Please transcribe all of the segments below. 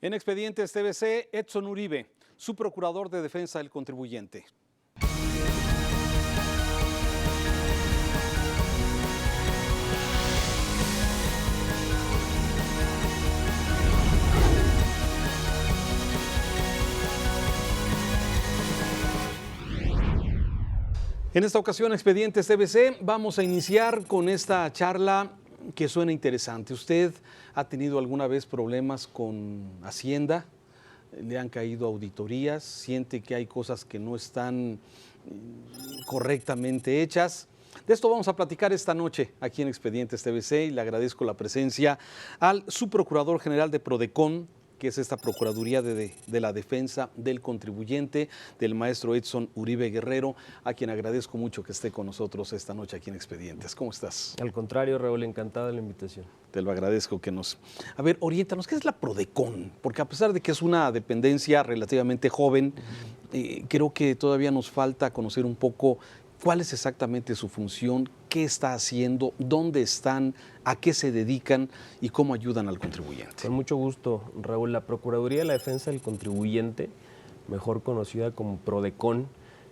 En Expedientes TVC, Edson Uribe, su procurador de defensa del contribuyente. En esta ocasión, Expedientes TVC, vamos a iniciar con esta charla que suena interesante. ¿Usted ha tenido alguna vez problemas con Hacienda? ¿Le han caído auditorías? ¿Siente que hay cosas que no están correctamente hechas? De esto vamos a platicar esta noche aquí en Expedientes TVC y le agradezco la presencia al subprocurador general de Prodecon, que es esta Procuraduría de la Defensa del Contribuyente, del maestro Edson Uribe Guerrero, a quien agradezco mucho que esté con nosotros esta noche aquí en Expedientes. ¿Cómo estás? Al contrario, Raúl, encantado de la invitación. Te lo agradezco que nos... A ver, oriéntanos, ¿qué es la Prodecon? Porque a pesar de que es una dependencia relativamente joven, creo que todavía nos falta conocer un poco cuál es exactamente su función, qué está haciendo, dónde están, a qué se dedican y cómo ayudan al contribuyente. Con mucho gusto, Raúl. La Procuraduría de la Defensa del Contribuyente, mejor conocida como Prodecon,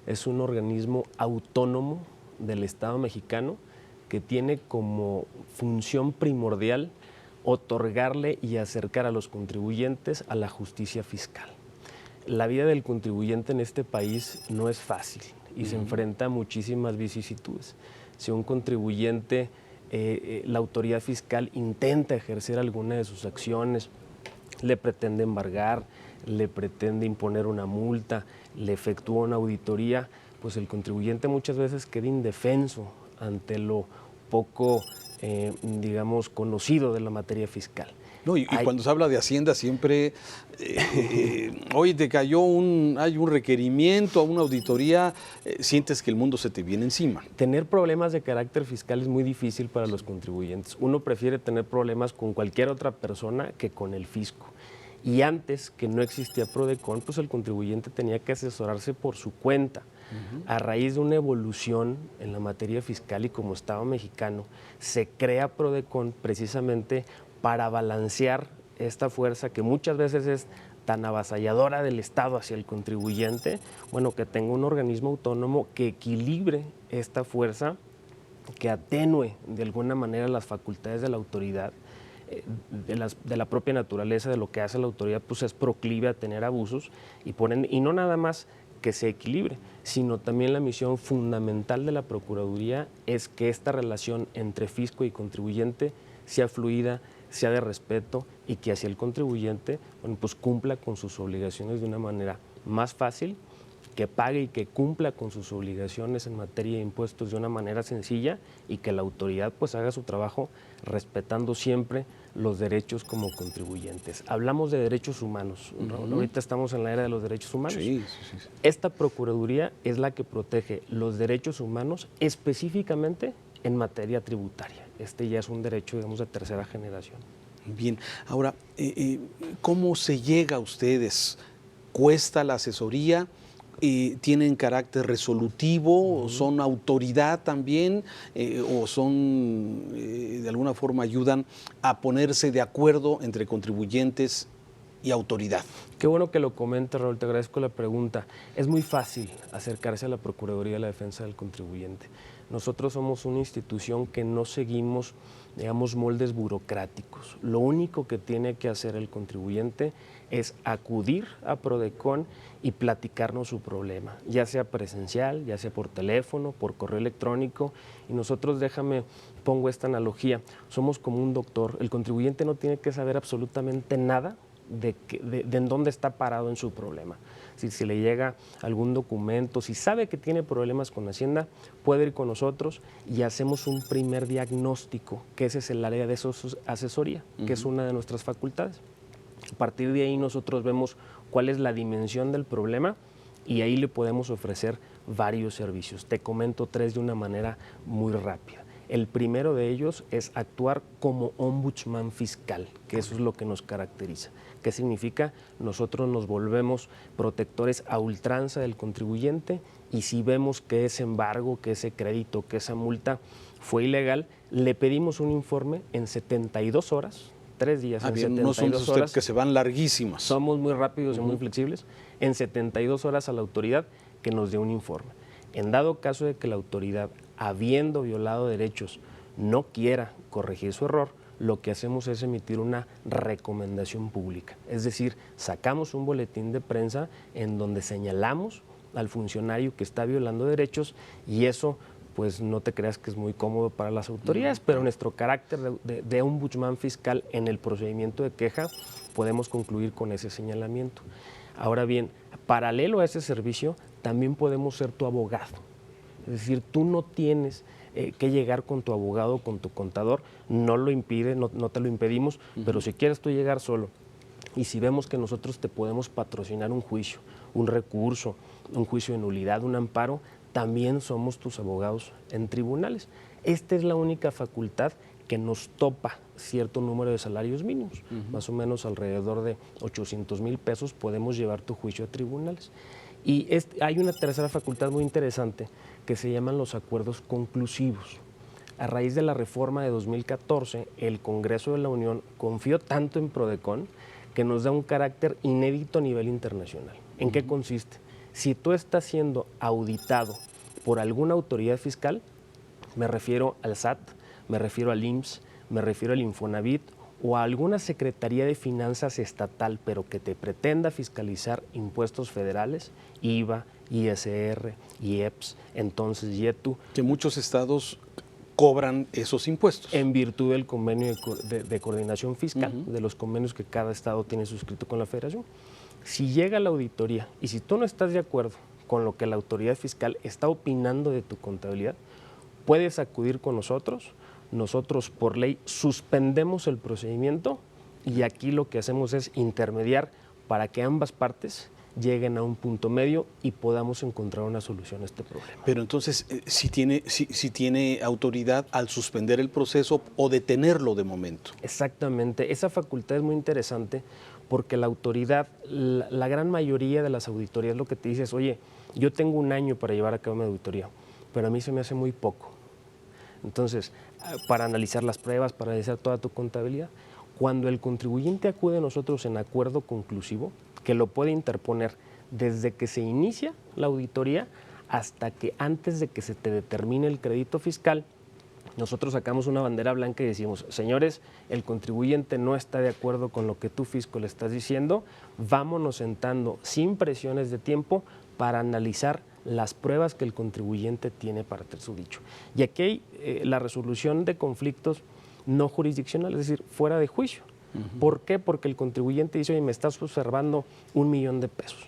es un organismo autónomo del Estado mexicano que tiene como función primordial otorgarle y acercar a los contribuyentes a la justicia fiscal. La vida del contribuyente en este país no es fácil y se enfrenta a muchísimas vicisitudes. Si un contribuyente, la autoridad fiscal intenta ejercer alguna de sus acciones, le pretende embargar, le pretende imponer una multa, le efectúa una auditoría, pues el contribuyente muchas veces queda indefenso ante lo poco, digamos, conocido de la materia fiscal. No, y cuando se habla de Hacienda siempre, hoy te cayó hay un requerimiento, una auditoría, sientes que el mundo se te viene encima. Tener problemas de carácter fiscal es muy difícil para los contribuyentes. Uno prefiere tener problemas con cualquier otra persona que con el fisco. Y antes, que no existía Prodecon, pues el contribuyente tenía que asesorarse por su cuenta. A raíz de una evolución en la materia fiscal y como Estado mexicano, se crea Prodecon precisamente para balancear esta fuerza que muchas veces es tan avasalladora del Estado hacia el contribuyente, bueno, que tenga un organismo autónomo que equilibre esta fuerza, que atenúe de alguna manera las facultades de la autoridad, de la propia naturaleza de lo que hace la autoridad, pues es proclive a tener abusos y no nada más que se equilibre, sino también la misión fundamental de la Procuraduría es que esta relación entre fisco y contribuyente sea fluida, sea de respeto y que hacia el contribuyente, bueno, pues cumpla con sus obligaciones de una manera más fácil, que pague y que cumpla con sus obligaciones en materia de impuestos de una manera sencilla y que la autoridad pues haga su trabajo respetando siempre los derechos como contribuyentes. Hablamos de derechos humanos, ¿no? Ahorita estamos en la era de los derechos humanos. Sí. Esta Procuraduría es la que protege los derechos humanos específicamente en materia tributaria. Este ya es un derecho, digamos, de tercera generación. Bien, ahora, ¿cómo se llega a ustedes? ¿Cuesta la asesoría? ¿Tienen carácter resolutivo? ¿Son autoridad también? ¿O son, de alguna forma, ayudan a ponerse de acuerdo entre contribuyentes y autoridad? Qué bueno que lo comenta, Raúl, te agradezco la pregunta. Es muy fácil acercarse a la Procuraduría de la Defensa del Contribuyente. Nosotros somos una institución que no seguimos, digamos, moldes burocráticos. Lo único que tiene que hacer el contribuyente es acudir a Prodecon y platicarnos su problema, ya sea presencial, ya sea por teléfono, por correo electrónico. Y nosotros, pongo esta analogía, somos como un doctor. El contribuyente no tiene que saber absolutamente nada de en dónde está parado en su problema. Si le llega algún documento, si sabe que tiene problemas con Hacienda, puede ir con nosotros y hacemos un primer diagnóstico, que ese es el área de asesoría, que es una de nuestras facultades. A partir de ahí nosotros vemos cuál es la dimensión del problema y ahí le podemos ofrecer varios servicios. Te comento tres de una manera muy rápida. El primero de ellos es actuar como ombudsman fiscal, que eso es lo que nos caracteriza. ¿Qué significa? Nosotros nos volvemos protectores a ultranza del contribuyente y si vemos que ese embargo, que ese crédito, que esa multa fue ilegal, le pedimos un informe en 72 horas 3 días, en Bien, no son 72 usted horas. que se van larguísimas. Somos muy rápidos y muy flexibles. En 72 horas a la autoridad que nos dé un informe. En dado caso de que la autoridad, habiendo violado derechos, no quiera corregir su error, lo que hacemos es emitir una recomendación pública. Es decir, sacamos un boletín de prensa en donde señalamos al funcionario que está violando derechos, y eso, pues no te creas que es muy cómodo para las autoridades, pero nuestro carácter de ombudsman fiscal en el procedimiento de queja podemos concluir con ese señalamiento. Ahora bien, paralelo a ese servicio, también podemos ser tu abogado. Es decir, tú no tienes que llegar con tu abogado o con tu contador, no lo impide, no te lo impedimos, pero si quieres tú llegar solo, y si vemos que nosotros te podemos patrocinar un juicio, un recurso, un juicio de nulidad, un amparo, también somos tus abogados en tribunales. Esta es la única facultad que nos topa cierto número de salarios mínimos, más o menos alrededor de 800,000 pesos podemos llevar tu juicio a tribunales. Y hay una tercera facultad muy interesante que se llaman los acuerdos conclusivos. A raíz de la reforma de 2014, el Congreso de la Unión confió tanto en Prodecon que nos da un carácter inédito a nivel internacional. ¿En qué consiste? Si tú estás siendo auditado por alguna autoridad fiscal, me refiero al SAT, me refiero al IMSS, me refiero al Infonavit o a alguna Secretaría de Finanzas estatal, pero que te pretenda fiscalizar impuestos federales, IVA, ISR, IEPS, entonces IETU. Que muchos estados cobran esos impuestos. En virtud del convenio de coordinación fiscal, de los convenios que cada estado tiene suscrito con la federación. Si llega la auditoría y si tú no estás de acuerdo con lo que la autoridad fiscal está opinando de tu contabilidad, puedes acudir con nosotros. Nosotros por ley suspendemos el procedimiento y aquí lo que hacemos es intermediar para que ambas partes lleguen a un punto medio y podamos encontrar una solución a este problema. Pero entonces, si tiene autoridad al suspender el proceso o detenerlo de momento. Exactamente, esa facultad es muy interesante porque la autoridad, la gran mayoría de las auditorías lo que te dice es, oye, yo tengo 1 año para llevar a cabo mi auditoría, pero a mí se me hace muy poco. Entonces, para analizar las pruebas, para analizar toda tu contabilidad, cuando el contribuyente acude a nosotros en acuerdo conclusivo, que lo puede interponer desde que se inicia la auditoría hasta que antes de que se te determine el crédito fiscal, nosotros sacamos una bandera blanca y decimos, señores, el contribuyente no está de acuerdo con lo que tú, fisco, le estás diciendo, vámonos sentando sin presiones de tiempo para analizar las pruebas que el contribuyente tiene para hacer su dicho. Y aquí hay la resolución de conflictos no jurisdiccionales, es decir, fuera de juicio. ¿Por qué? Porque el contribuyente dice, oye, me estás observando 1,000,000 de pesos,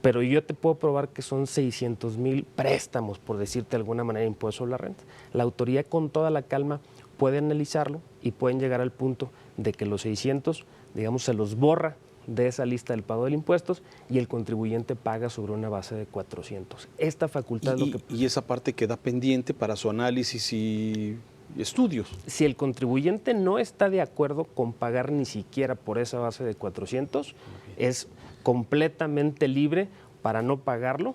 pero yo te puedo probar que son 600,000 préstamos, por decirte de alguna manera, impuesto sobre la renta. La autoridad con toda la calma puede analizarlo y pueden llegar al punto de que los 600, digamos, se los borra de esa lista del pago de impuestos y el contribuyente paga sobre una base de 400. Esta facultad es lo que... Y esa parte queda pendiente para su análisis y estudios. Si el contribuyente no está de acuerdo con pagar ni siquiera por esa base de 400, es completamente libre para no pagarlo,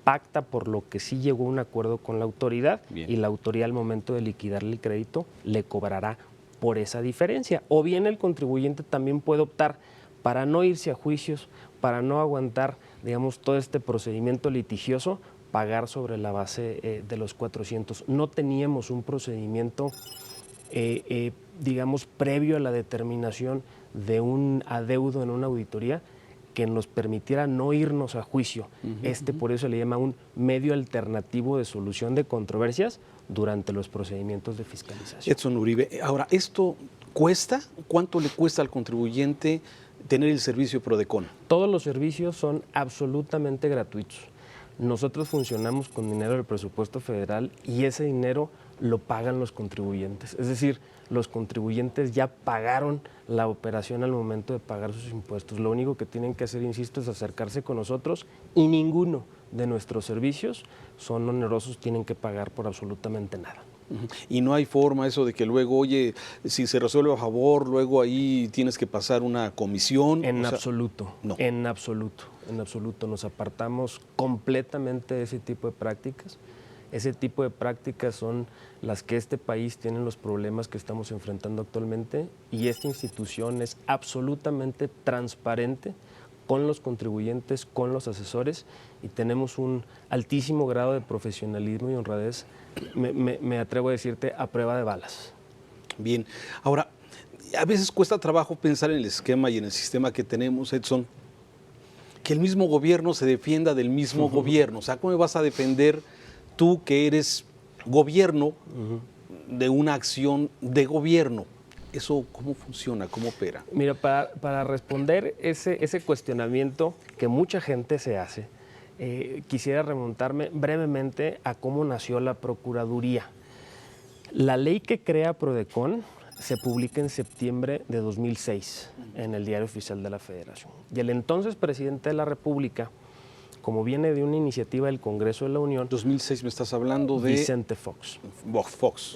pacta por lo que sí llegó a un acuerdo con la autoridad. Bien. Y la autoridad al momento de liquidarle el crédito le cobrará por esa diferencia. O bien el contribuyente también puede optar para no irse a juicios, para no aguantar, digamos, todo este procedimiento litigioso, pagar sobre la base de los 400. No teníamos un procedimiento, digamos, previo a la determinación de un adeudo en una auditoría que nos permitiera no irnos a juicio. Por eso le llama un medio alternativo de solución de controversias durante los procedimientos de fiscalización. Edson Uribe, ahora, ¿esto cuesta? ¿Cuánto le cuesta al contribuyente tener el servicio Prodecon? Todos los servicios son absolutamente gratuitos. Nosotros funcionamos con dinero del presupuesto federal y ese dinero lo pagan los contribuyentes. Es decir, los contribuyentes ya pagaron la operación al momento de pagar sus impuestos. Lo único que tienen que hacer, insisto, es acercarse con nosotros y ninguno de nuestros servicios son onerosos, tienen que pagar por absolutamente nada. Y no hay forma eso de que luego, oye, si se resuelve a favor, luego ahí tienes que pasar una comisión. En absoluto, no. En absoluto. Nos apartamos completamente de ese tipo de prácticas. Ese tipo de prácticas son las que este país tiene los problemas que estamos enfrentando actualmente, y esta institución es absolutamente transparente con los contribuyentes, con los asesores, y tenemos un altísimo grado de profesionalismo y honradez, me atrevo a decirte, a prueba de balas. Bien, ahora, a veces cuesta trabajo pensar en el esquema y en el sistema que tenemos, Edson, que el mismo gobierno se defienda del mismo gobierno. O sea, ¿cómo me vas a defender tú que eres gobierno de una acción de gobierno? ¿Eso cómo funciona, cómo opera? Mira, para responder ese cuestionamiento que mucha gente se hace, quisiera remontarme brevemente a cómo nació la Procuraduría. La ley que crea Prodecon se publica en septiembre de 2006 en el Diario Oficial de la Federación. Y el entonces presidente de la República, como viene de una iniciativa del Congreso de la Unión... 2006 me estás hablando de... Vicente Fox.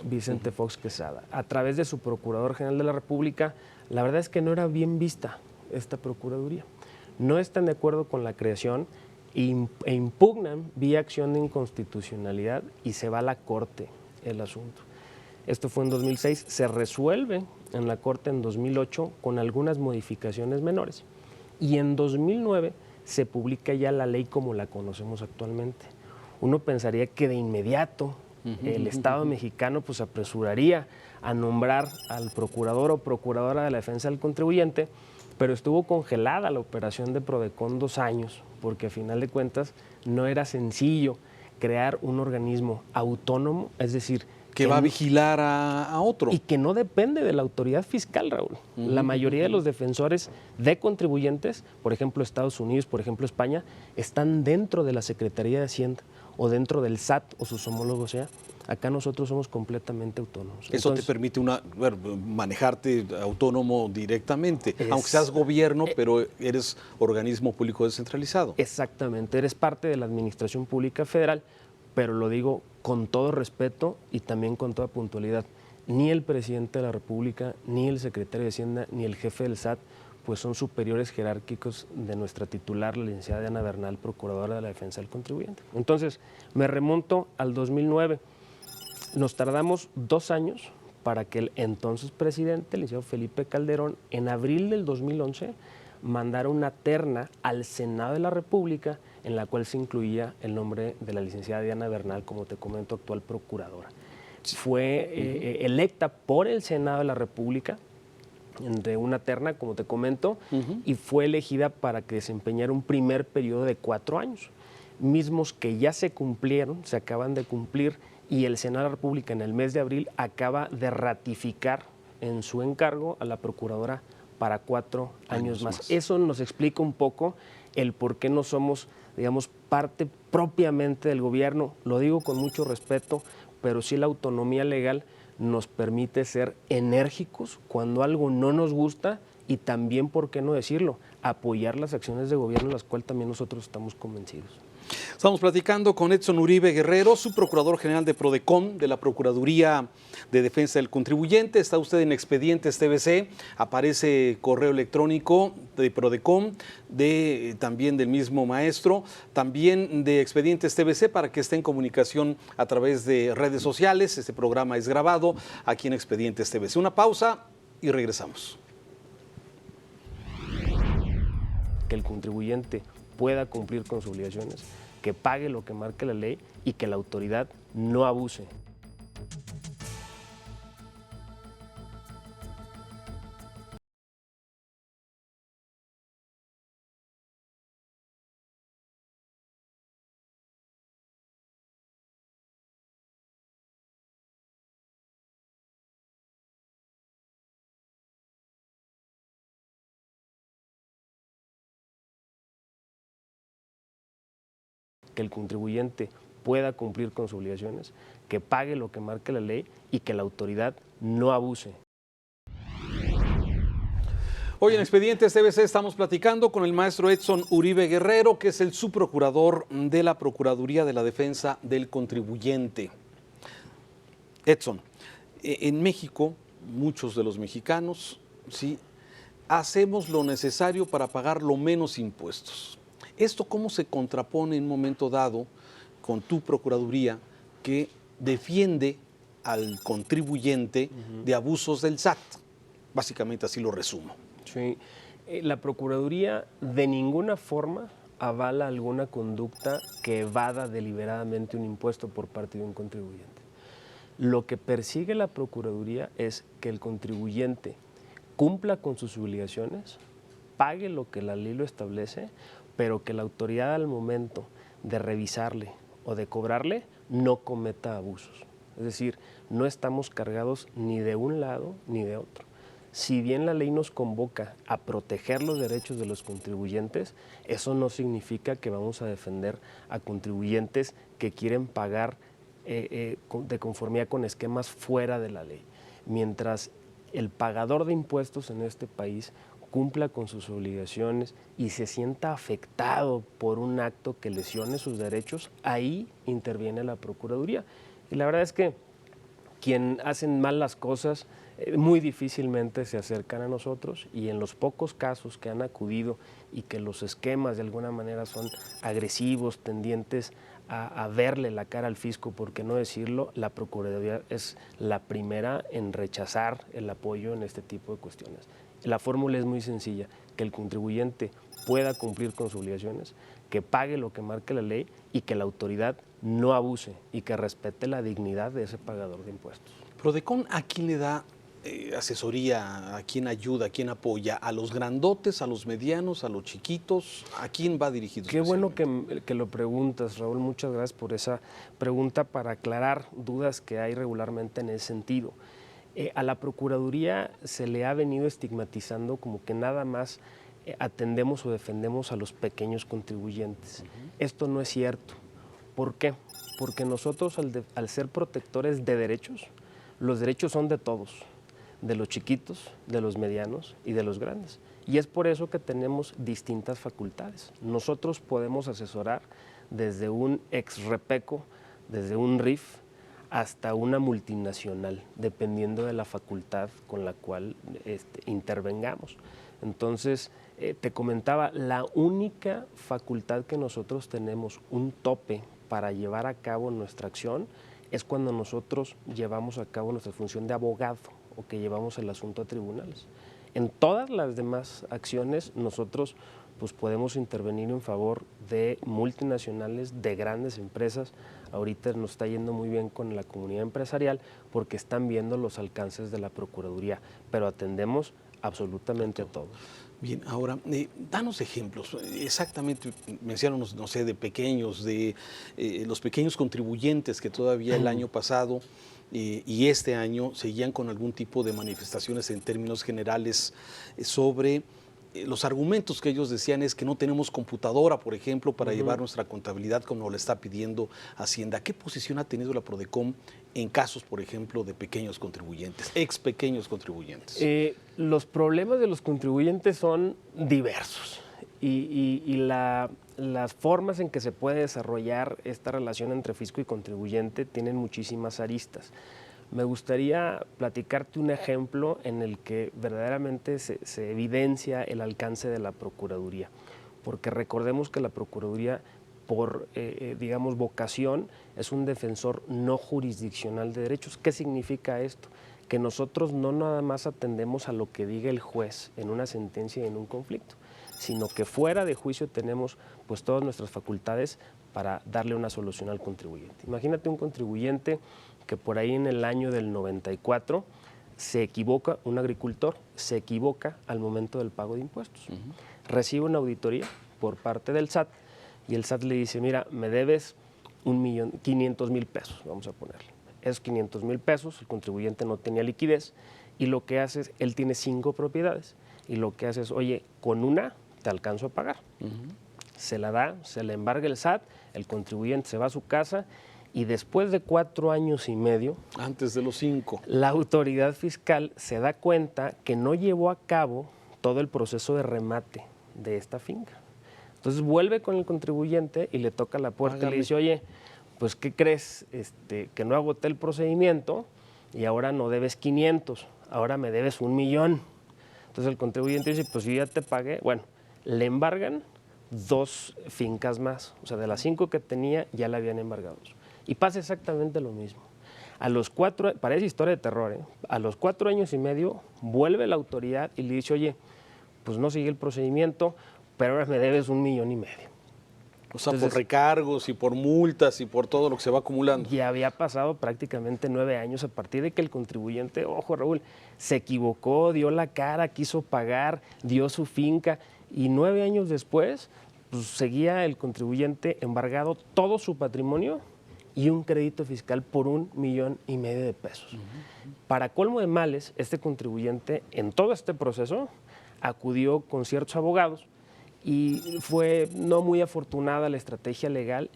Vicente Fox Quesada. A través de su Procurador General de la República, la verdad es que no era bien vista esta Procuraduría. No están de acuerdo con la creación e impugnan vía acción de inconstitucionalidad, y se va a la Corte el asunto. Esto fue en 2006, se resuelve en la Corte en 2008 con algunas modificaciones menores, y en 2009 se publica ya la ley como la conocemos actualmente. Uno pensaría que de inmediato el Estado mexicano pues apresuraría a nombrar al procurador o procuradora de la defensa del contribuyente, pero estuvo congelada la operación de Prodecon 2 años, porque a final de cuentas no era sencillo crear un organismo autónomo, es decir, que va a vigilar a otro. Y que no depende de la autoridad fiscal, Raúl. La mayoría de los defensores de contribuyentes, por ejemplo Estados Unidos, por ejemplo España, están dentro de la Secretaría de Hacienda o dentro del SAT o sus homólogos. Acá nosotros somos completamente autónomos. Eso te permite manejarte autónomo directamente, aunque seas gobierno, pero eres organismo público descentralizado. Exactamente, eres parte de la Administración Pública Federal, pero lo digo con todo respeto y también con toda puntualidad. Ni el presidente de la República, ni el secretario de Hacienda, ni el jefe del SAT, pues son superiores jerárquicos de nuestra titular, la licenciada Diana Bernal, procuradora de la defensa del contribuyente. Entonces, me remonto al 2009. Nos tardamos 2 años para que el entonces presidente, el licenciado Felipe Calderón, en abril del 2011, mandara una terna al Senado de la República en la cual se incluía el nombre de la licenciada Diana Bernal, como te comento, actual procuradora. Fue electa por el Senado de la República de una terna, como te comento, y fue elegida para que desempeñara un primer periodo de 4 años, mismos que ya se cumplieron, se acaban de cumplir, y el Senado de la República en el mes de abril acaba de ratificar en su encargo a la procuradora para 4 años más. Eso nos explica un poco el por qué no somos, digamos, parte propiamente del gobierno. Lo digo con mucho respeto, pero sí la autonomía legal nos permite ser enérgicos cuando algo no nos gusta, y también, ¿por qué no decirlo?, apoyar las acciones de gobierno en las cuales también nosotros estamos convencidos. Estamos platicando con Edson Uribe Guerrero, subprocurador general de Prodecon, de la Procuraduría de Defensa del Contribuyente. Está usted en Expedientes TVC, aparece correo electrónico de Prodecon, también del mismo maestro, también de Expedientes TVC, para que esté en comunicación a través de redes sociales. Este programa es grabado aquí en Expedientes TVC. Una pausa y regresamos. Que el contribuyente pueda cumplir con sus obligaciones, que pague lo que marque la ley y que la autoridad no abuse. Que el contribuyente pueda cumplir con sus obligaciones, que pague lo que marque la ley y que la autoridad no abuse. Hoy en Expedientes TVC estamos platicando con el maestro Edson Uribe Guerrero, que es el subprocurador de la Procuraduría de la Defensa del Contribuyente. Edson, en México, muchos de los mexicanos, sí, hacemos lo necesario para pagar lo menos impuestos. ¿Esto cómo se contrapone en un momento dado con tu Procuraduría que defiende al contribuyente de abusos del SAT. Básicamente así lo resumo. Sí. La Procuraduría de ninguna forma avala alguna conducta que evada deliberadamente un impuesto por parte de un contribuyente. Lo que persigue la Procuraduría es que el contribuyente cumpla con sus obligaciones, pague lo que la ley lo establece, pero que la autoridad al momento de revisarle o de cobrarle no cometa abusos. Es decir, no estamos cargados ni de un lado ni de otro. Si bien la ley nos convoca a proteger los derechos de los contribuyentes, eso no significa que vamos a defender a contribuyentes que quieren pagar de conformidad con esquemas fuera de la ley. Mientras el pagador de impuestos en este país cumpla con sus obligaciones y se sienta afectado por un acto que lesione sus derechos, ahí interviene la Procuraduría. Y la verdad es que quien hacen mal las cosas muy difícilmente se acercan a nosotros, y en los pocos casos que han acudido y que los esquemas de alguna manera son agresivos, tendientes a verle la cara al fisco, por qué no decirlo, la Procuraduría es la primera en rechazar el apoyo en este tipo de cuestiones. La fórmula es muy sencilla: que el contribuyente pueda cumplir con sus obligaciones, que pague lo que marque la ley y que la autoridad no abuse y que respete la dignidad de ese pagador de impuestos. Prodecon, ¿a quién le da asesoría? ¿A quién ayuda? ¿A quién apoya? ¿A los grandotes, a los medianos, a los chiquitos? ¿A quién va dirigido? Qué bueno que lo preguntas, Raúl. Muchas gracias por esa pregunta para aclarar dudas que hay regularmente en ese sentido. A la Procuraduría se le ha venido estigmatizando como que nada más atendemos o defendemos a los pequeños contribuyentes. Esto no es cierto. ¿Por qué? Porque nosotros, al ser protectores de derechos, los derechos son de todos, de los chiquitos, de los medianos y de los grandes. Y es por eso que tenemos distintas facultades. Nosotros podemos asesorar desde un ex repeco, desde un RIF, hasta una multinacional, dependiendo de la facultad con la cual intervengamos. Entonces, te comentaba, la única facultad que nosotros tenemos un tope para llevar a cabo nuestra acción es cuando nosotros llevamos a cabo nuestra función de abogado o que llevamos el asunto a tribunales. En todas las demás acciones nosotros pues podemos intervenir en favor de multinacionales, de grandes empresas. Ahorita nos está yendo muy bien con la comunidad empresarial porque están viendo los alcances de la Procuraduría, pero atendemos absolutamente a todos. Bien, ahora, danos ejemplos. Exactamente, menciónanos, no sé, de pequeños, de los pequeños contribuyentes que todavía el año pasado y este año seguían con algún tipo de manifestaciones en términos generales sobre los argumentos que ellos decían es que no tenemos computadora, por ejemplo, para llevar nuestra contabilidad como nos la está pidiendo Hacienda. ¿Qué posición ha tenido la Prodecon en casos, por ejemplo, de pequeños contribuyentes, ex pequeños contribuyentes? Los problemas de los contribuyentes son diversos y las formas en que se puede desarrollar esta relación entre fisco y contribuyente tienen muchísimas aristas. Me gustaría platicarte un ejemplo en el que verdaderamente se evidencia el alcance de la Procuraduría, porque recordemos que la Procuraduría, por, digamos, vocación, es un defensor no jurisdiccional de derechos. ¿Qué significa esto? Que nosotros no nada más atendemos a lo que diga el juez en una sentencia y en un conflicto, sino que fuera de juicio tenemos pues todas nuestras facultades para darle una solución al contribuyente. Imagínate un contribuyente que por ahí en el año del 94 se equivoca, un agricultor se equivoca al momento del pago de impuestos. Recibe una auditoría por parte del SAT y el SAT le dice, mira, me debes 1.500.000 pesos, vamos a ponerle. Esos 500.000 pesos, el contribuyente no tenía liquidez y lo que hace es, él tiene 5 propiedades y lo que hace es, oye, con una te alcanzo a pagar. Se la da, se la embarga el SAT, el contribuyente se va a su casa y después de 4 años y medio, antes de los 5, la autoridad fiscal se da cuenta que no llevó a cabo todo el proceso de remate de esta finca. Entonces vuelve con el contribuyente y le toca la puerta y le dice, oye, pues ¿qué crees? Que no agoté el procedimiento y ahora no debes 500, ahora me debes 1,000,000. Entonces el contribuyente dice, pues yo ya te pagué. Bueno, le embargan 2 fincas más, o sea, de las 5 que tenía ya le habían embargado. Y pasa exactamente lo mismo. A los 4, parece historia de terror, ¿eh? A los 4 años y medio vuelve la autoridad y le dice, oye, pues no sigue el procedimiento, pero ahora me debes 1,5 millones. O sea, Entonces, por recargos y por multas y por todo lo que se va acumulando. ya había pasado prácticamente 9 años a partir de que el contribuyente, ojo Raúl, se equivocó, dio la cara, quiso pagar, dio su finca y 9 años después pues, seguía el contribuyente embargado todo su patrimonio y un crédito fiscal por 1,5 millones de pesos. Para colmo de males, este contribuyente en todo este proceso acudió con ciertos abogados y fue no muy afortunada la estrategia legal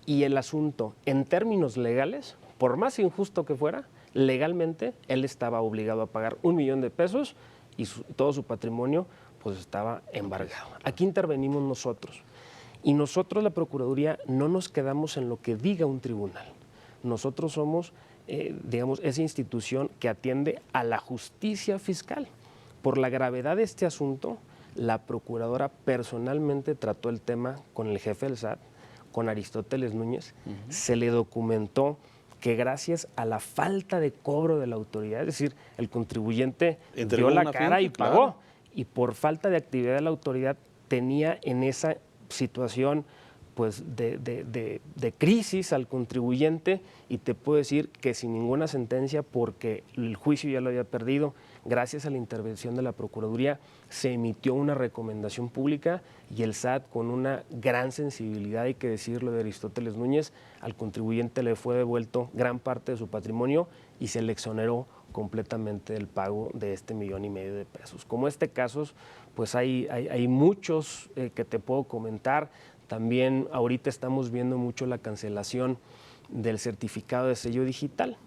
y el asunto, en términos legales, por más injusto que fuera, legalmente él estaba obligado a pagar 1 millón de pesos y todo su patrimonio pues estaba embargado. Aquí intervenimos nosotros. Y nosotros, la Procuraduría, no nos quedamos en lo que diga un tribunal. Nosotros somos, digamos, esa institución que atiende a la justicia fiscal. Por la gravedad de este asunto, la Procuradora personalmente trató el tema con el jefe del SAT, con Aristóteles Núñez. Se le documentó que gracias a la falta de cobro de la autoridad, es decir, el contribuyente dio la cara y pagó, claro, y por falta de actividad de la autoridad tenía en esa situación pues de crisis al contribuyente y te puedo decir que sin ninguna sentencia porque el juicio ya lo había perdido, gracias a la intervención de la Procuraduría se emitió una recomendación pública y el SAT con una gran sensibilidad, hay que decirlo, de Aristóteles Núñez, al contribuyente le fue devuelto gran parte de su patrimonio y se le exoneró completamente del pago de este 1,5 millones de pesos. Como este caso, pues hay muchos que te puedo comentar. También ahorita estamos viendo mucho la cancelación del certificado de sello digital.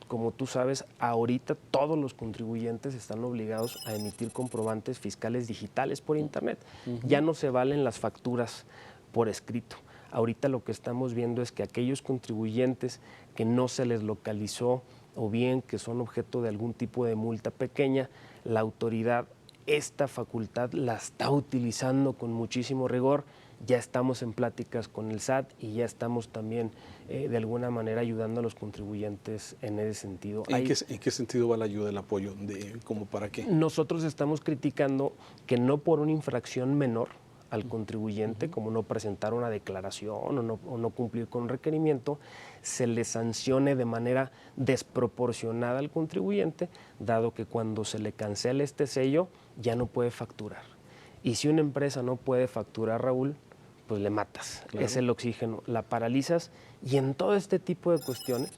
Como tú sabes, ahorita todos los contribuyentes están obligados a emitir comprobantes fiscales digitales por Internet. Ya no se valen las facturas por escrito. Ahorita lo que estamos viendo es que aquellos contribuyentes que no se les localizó o bien que son objeto de algún tipo de multa pequeña, la autoridad esta facultad la está utilizando con muchísimo rigor. Ya estamos en pláticas con el SAT y ya estamos también de alguna manera ayudando a los contribuyentes en ese sentido. ¿En qué sentido va la ayuda, el apoyo? ¿Cómo para qué? Nosotros estamos criticando que no por una infracción menor al contribuyente, como no presentar una declaración o no cumplir con un requerimiento, se le sancione de manera desproporcionada al contribuyente, dado que cuando se le cancela este sello ya no puede facturar. Y si una empresa no puede facturar, Raúl, pues le matas, claro. Es el oxígeno, la paralizas y en todo este tipo de cuestiones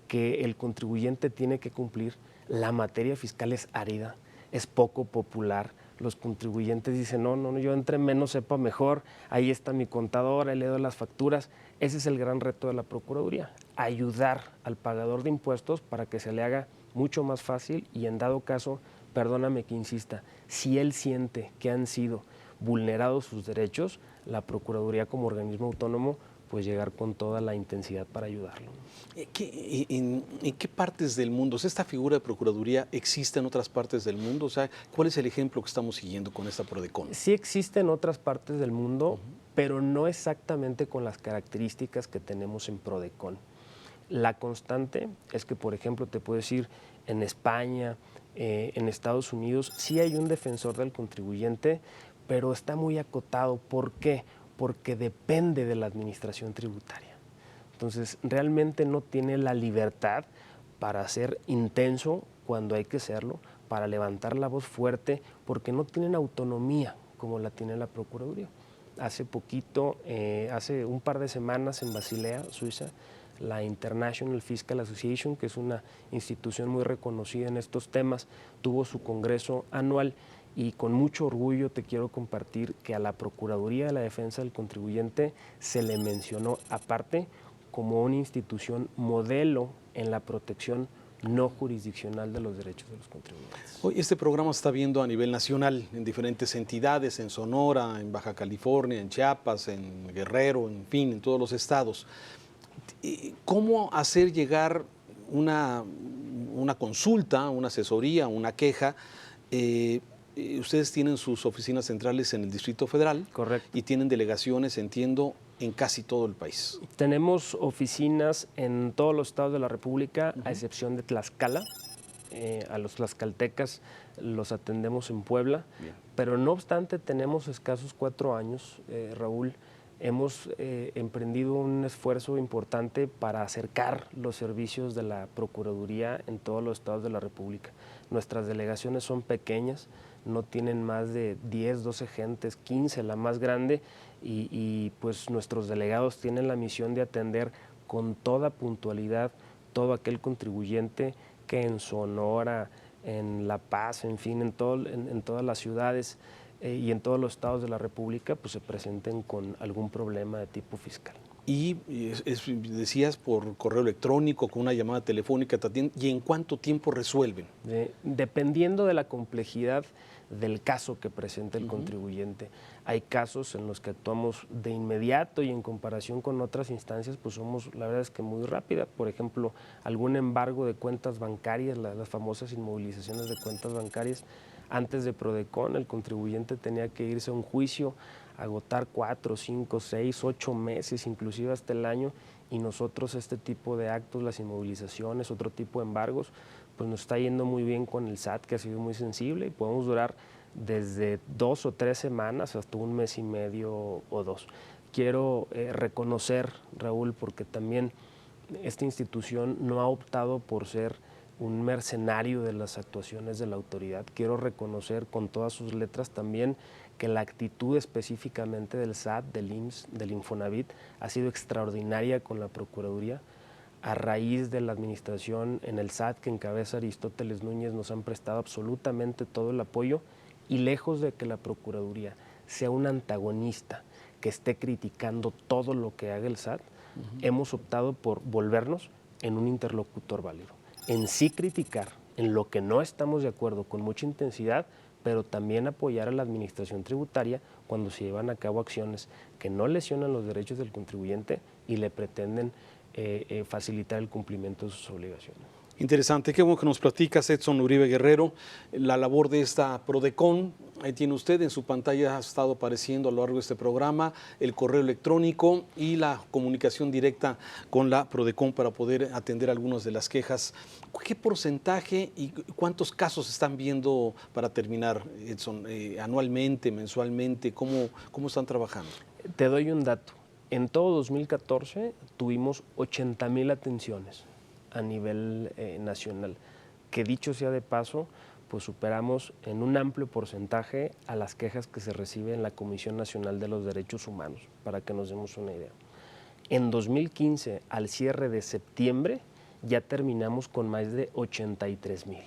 que el contribuyente tiene que cumplir, la materia fiscal es árida, es poco popular. Los contribuyentes dicen, no, yo entre menos sepa mejor, ahí está mi contador, ahí le doy las facturas. Ese es el gran reto de la Procuraduría, ayudar al pagador de impuestos para que se le haga mucho más fácil y en dado caso, perdóname que insista, si él siente que han sido vulnerados sus derechos, la Procuraduría como organismo autónomo pues llegar con toda la intensidad para ayudarlo. ¿En qué partes del mundo? O sea, ¿esta figura de Procuraduría existe en otras partes del mundo? O sea, ¿cuál es el ejemplo que estamos siguiendo con esta Prodecon? Sí existe en otras partes del mundo, pero no exactamente con las características que tenemos en Prodecon. La constante es que, por ejemplo, te puedo decir, en España, en Estados Unidos, sí hay un defensor del contribuyente, pero está muy acotado. ¿Por qué? Porque depende de la administración tributaria. Entonces, realmente no tiene la libertad para ser intenso cuando hay que serlo, para levantar la voz fuerte, porque no tienen autonomía como la tiene la Procuraduría. Hace poquito, hace un par de semanas en Basilea, Suiza, la International Fiscal Association, que es una institución muy reconocida en estos temas, tuvo su congreso anual y con mucho orgullo te quiero compartir que a la Procuraduría de la Defensa del Contribuyente se le mencionó aparte como una institución modelo en la protección no jurisdiccional de los derechos de los contribuyentes. Hoy este programa se está viendo a nivel nacional, en diferentes entidades, en Sonora, en Baja California, en Chiapas, en Guerrero, en fin, en todos los estados. ¿Cómo hacer llegar una consulta, una asesoría, una queja? Ustedes tienen sus oficinas centrales en el Distrito Federal. Correcto. Y tienen delegaciones, entiendo, en casi todo el país. Tenemos oficinas en todos los estados de la República, a excepción de Tlaxcala. A los tlaxcaltecas los atendemos en Puebla, bien, pero no obstante tenemos escasos 4 años, Raúl, hemos emprendido un esfuerzo importante para acercar los servicios de la Procuraduría en todos los estados de la República. Nuestras delegaciones son pequeñas, no tienen más de 10, 12 gentes, 15 la más grande, y pues nuestros delegados tienen la misión de atender con toda puntualidad todo aquel contribuyente que en Sonora, en La Paz, en fin, en todas las ciudades y en todos los estados de la República, pues se presenten con algún problema de tipo fiscal. Y decías por correo electrónico, con una llamada telefónica, ¿y en cuánto tiempo resuelven? Dependiendo de la complejidad del caso que presenta el contribuyente. Hay casos en los que actuamos de inmediato y en comparación con otras instancias, pues somos, la verdad es que muy rápida. Por ejemplo, algún embargo de cuentas bancarias, las famosas inmovilizaciones de cuentas bancarias, antes de Prodecon el contribuyente tenía que irse a un juicio, agotar 4, 5, 6, 8 meses, inclusive hasta el año, y nosotros este tipo de actos, las inmovilizaciones, otro tipo de embargos, pues nos está yendo muy bien con el SAT, que ha sido muy sensible, y podemos durar desde 2 o 3 semanas hasta 1 mes y medio o 2. Quiero reconocer, Raúl, porque también esta institución no ha optado por ser un mercenario de las actuaciones de la autoridad. Quiero reconocer con todas sus letras también que la actitud específicamente del SAT, del IMSS, del Infonavit, ha sido extraordinaria con la Procuraduría. A raíz de la administración en el SAT que encabeza Aristóteles Núñez, nos han prestado absolutamente todo el apoyo, y lejos de que la Procuraduría sea un antagonista que esté criticando todo lo que haga el SAT, hemos optado por volvernos en un interlocutor válido, en sí criticar en lo que no estamos de acuerdo con mucha intensidad, pero también apoyar a la administración tributaria cuando se llevan a cabo acciones que no lesionan los derechos del contribuyente y le pretenden facilitar el cumplimiento de sus obligaciones. Interesante, qué bueno que nos platicas, Edson Uribe Guerrero, la labor de esta Prodecon. Ahí tiene usted, en su pantalla ha estado apareciendo a lo largo de este programa el correo electrónico y la comunicación directa con la Prodecon para poder atender algunas de las quejas. ¿Qué porcentaje y cuántos casos están viendo, para terminar, Edson, anualmente, mensualmente? ¿Cómo están trabajando? Te doy un dato. En todo 2014 tuvimos 80,000 atenciones a nivel nacional, que dicho sea de paso, pues superamos en un amplio porcentaje a las quejas que se reciben en la Comisión Nacional de los Derechos Humanos, para que nos demos una idea. En 2015, al cierre de septiembre, ya terminamos con más de 83,000.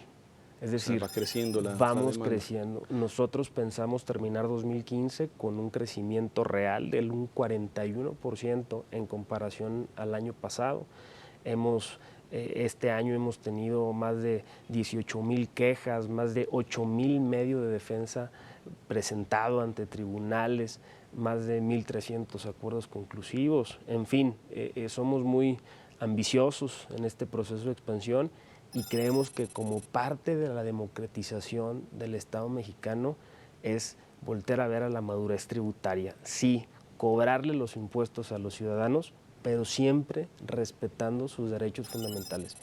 Es decir, va creciendo vamos creciendo. Nosotros pensamos terminar 2015 con un crecimiento real del un 41% en comparación al año pasado. Este año hemos tenido más de 18,000 quejas, más de 8,000 medios de defensa presentado ante tribunales, más de 1,300 acuerdos conclusivos. En fin, somos muy ambiciosos en este proceso de expansión, y creemos que como parte de la democratización del Estado mexicano es voltear a ver a la madurez tributaria. Sí, cobrarle los impuestos a los ciudadanos, pero siempre respetando sus derechos fundamentales.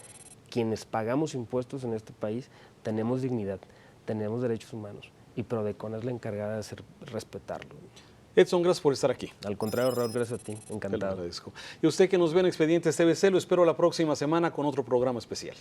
Quienes pagamos impuestos en este país tenemos dignidad, tenemos derechos humanos, y Prodecon es la encargada de hacer respetarlo. Edson, gracias por estar aquí. Al contrario, Raúl, gracias a ti, encantado. Te lo agradezco. Y usted que nos ve en Expedientes TVC, lo espero la próxima semana con otro programa especial.